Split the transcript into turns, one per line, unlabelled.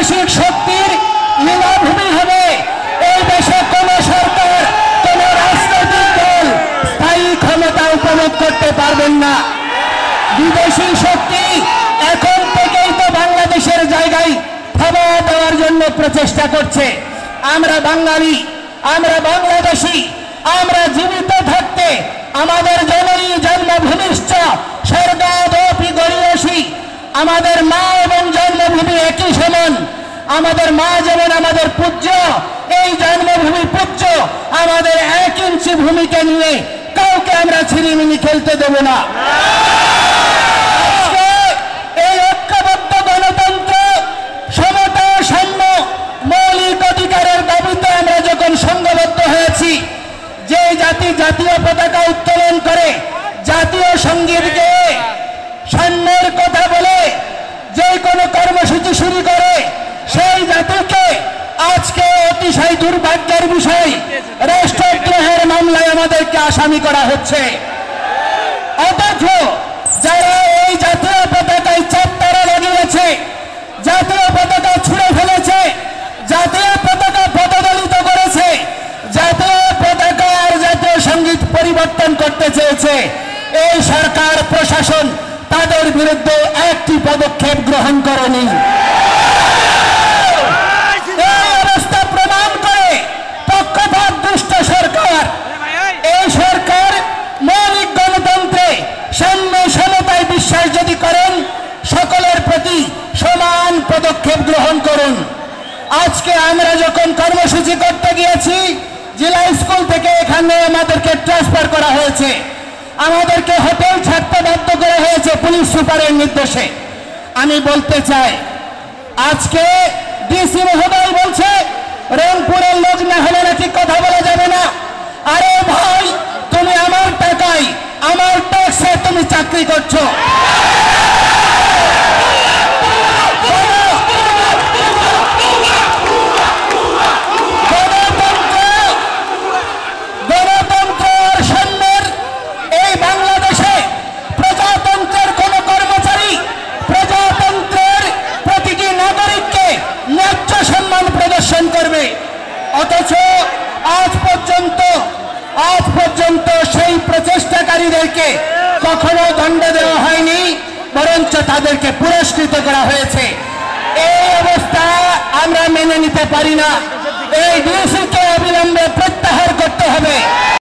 বৈদেশিক শক্তির লীলাভূমি হবে। এই দেশে কোন সরকার, কোন রাজনৈতিক দল স্থায়ী ক্ষমতা উপভোগ করতে পারবেন না। বিদেশি শক্তি এখন থেকেই তো বাংলাদেশের জায়গায় খাবার দেওয়ার জন্য প্রচেষ্টা করছে। আমরা বাঙালি, আমরা বাংলাদেশি, আমরা জীবিত থাকতে আমাদের জননী জন্মভূমিশ্চ স্বর্গাদপি গরীয়সী, আমাদের মা এবং জন্মভূমি একই সমান। আমাদের মা যেমন আমাদের পূজ্য, এই জন্মভূমি পূজ্য। আমাদের 1 ইঞ্চি ভূমিকে নিয়ে কাউকে আমরা ছিনিমিনি খেলতে দেব না। আজকে এই ঐক্যবদ্ধ গণতন্ত্র, সমতা, সাম্য, মৌলিক অধিকারের দাবিতে আমরা যখন সংঘবদ্ধ হয়েছি, যে জাতি জাতীয় পতাকা উত্তোলন করে, জাতীয় সঙ্গীত গেয়ে, সাম্যের কথা বলে যে কোনো কর্মসূচি শুরু করে, সেই জাতিকে আজকে অতিশয় দুর্ভাগ্যের বিষয় রাষ্ট্রদ্রোহের মামলায় আমাদেরকে আসামি করা হচ্ছে। অথচ যারা এই জাতীয় পতাকায় চাপতারা লাগিয়েছে, জাতীয় পতাকা ছুঁড়ে ফেলেছে, জাতীয় পতাকা পদদলিত করেছে, জাতীয় পতাকা আর জাতীয় সঙ্গীত পরিবর্তন করতে চেয়েছে, এই সরকার প্রশাসন তাদের বিরুদ্ধে একটি পদক্ষেপ গ্রহণ করেনি। এই অবস্থা প্রমাণ করে পক্ষপাত দুষ্ট সরকার। এই সরকার মৌলিক গণতন্ত্রে সাম্য সমতায় বিশ্বাস যদি করেন, সকলের প্রতি সমান পদক্ষেপ গ্রহণ করুন। আজকে আমরা যখন কর্মসূচি করতে গিয়েছি, জেলা স্কুল থেকে এখানে আমাদেরকে ট্রান্সফার করা হয়েছে, আমাদেরকে হোটেল ছাড়তে বাধ্য করা হয়েছে পুলিশ সুপারের নির্দেশে। আমি বলতে চাই, আজকে ডিসি মহোদয় বলছে রংপুরের লোক না হলে নাকি কথা বলা যাবে না। আরে ভাই, তুমি আমার টাকায়, আমার ট্যাক্সে তুমি চাকরি করছো। অথচ আজ পর্যন্ত সেই প্রচেষ্টাকারীদেরকে কখনো দণ্ড দেওয়া হয়নি, বরঞ্চ তাদেরকে পুরস্কৃত করা হয়েছে। এই অবস্থা আমরা মেনে নিতে পারি না। এই ডিসিকে অবিলম্বে প্রত্যাহার করতে হবে।